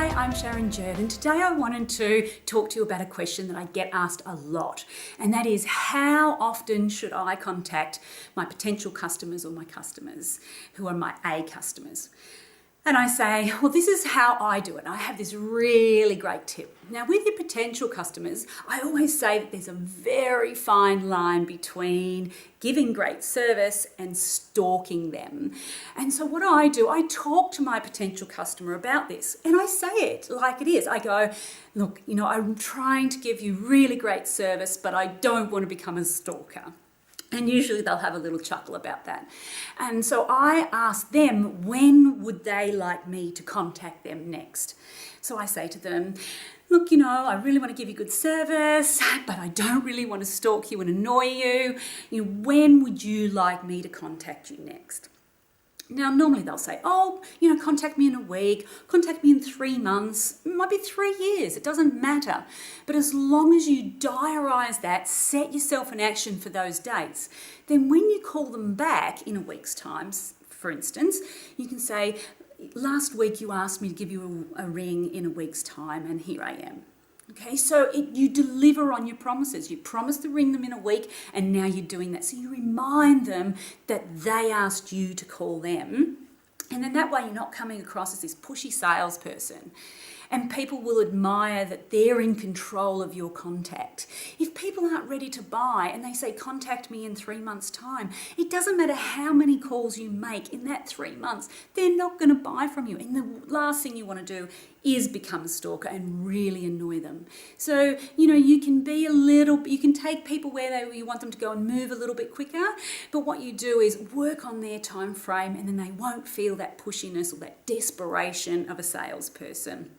Hi, I'm Sharon Jerd, and today I wanted to talk to you about a question that I get asked a lot, and that is, how often should I contact my potential customers or my customers who are my A customers? And I say, well, this is how I do it. I have this really great tip. Now, with your potential customers, I always say that there's a very fine line between giving great service and stalking them. And so what I do, I talk to my potential customer about this, and I say it like it is. I go, look, I'm trying to give you really great service, but I don't want to become a stalker. And usually they'll have a little chuckle about that. And so I ask them, when would they like me to contact them next? So I say to them, look, I really want to give you good service, but I don't really want to stalk you and annoy you. When would you like me to contact you next? Now, normally they'll say, contact me in a week, contact me in 3 months, it might be 3 years, it doesn't matter. But as long as you diarise that, set yourself in action for those dates, then when you call them back in a week's time, for instance, you can say, last week you asked me to give you a ring in a week's time, and here I am. Okay, so you deliver on your promises. You promised to ring them in a week, and now you're doing that. So you remind them that they asked you to call them. And then that way you're not coming across as this pushy salesperson. And people will admire that they're in control of your contact. If people aren't ready to buy and they say, contact me in 3 months' time, it doesn't matter how many calls you make in that 3 months, they're not going to buy from you. And the last thing you want to do is become a stalker and really annoy them. So, you can take people where you want them to go and move a little bit quicker, but what you do is work on their time frame, and then they won't feel that pushiness or that desperation of a salesperson.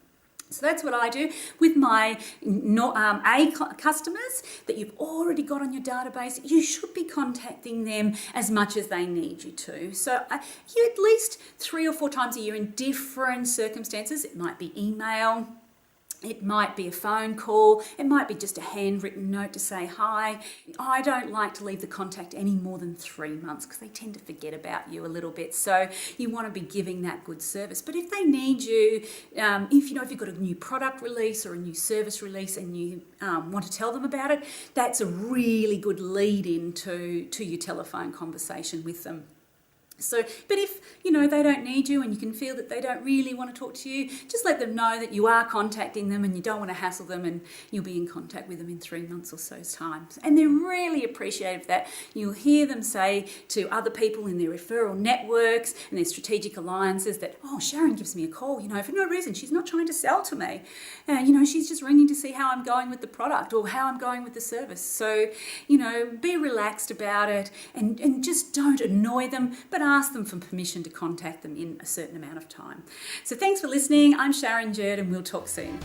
So that's what I do with my A customers that you've already got on your database. You should be contacting them as much as they need you to. So you at least 3 or 4 times a year in different circumstances. It might be email. It might be a phone call. It might be just a handwritten note to say hi. I don't like to leave the contact any more than 3 months because they tend to forget about you a little bit. So you want to be giving that good service. But if they need you, if you've got a new product release or a new service release and you want to tell them about it, that's a really good lead in to your telephone conversation with them. So, but if, they don't need you and you can feel that they don't really want to talk to you, just let them know that you are contacting them and you don't want to hassle them, and you'll be in contact with them in 3 months or so's time. And they're really appreciative of that. You'll hear them say to other people in their referral networks and their strategic alliances that, Sharon gives me a call, for no reason. She's not trying to sell to me. She's just ringing to see how I'm going with the product or how I'm going with the service. So, be relaxed about it and just don't annoy them, but ask them for permission to contact them in a certain amount of time. So thanks for listening. I'm Sharon Jerd, and we'll talk soon.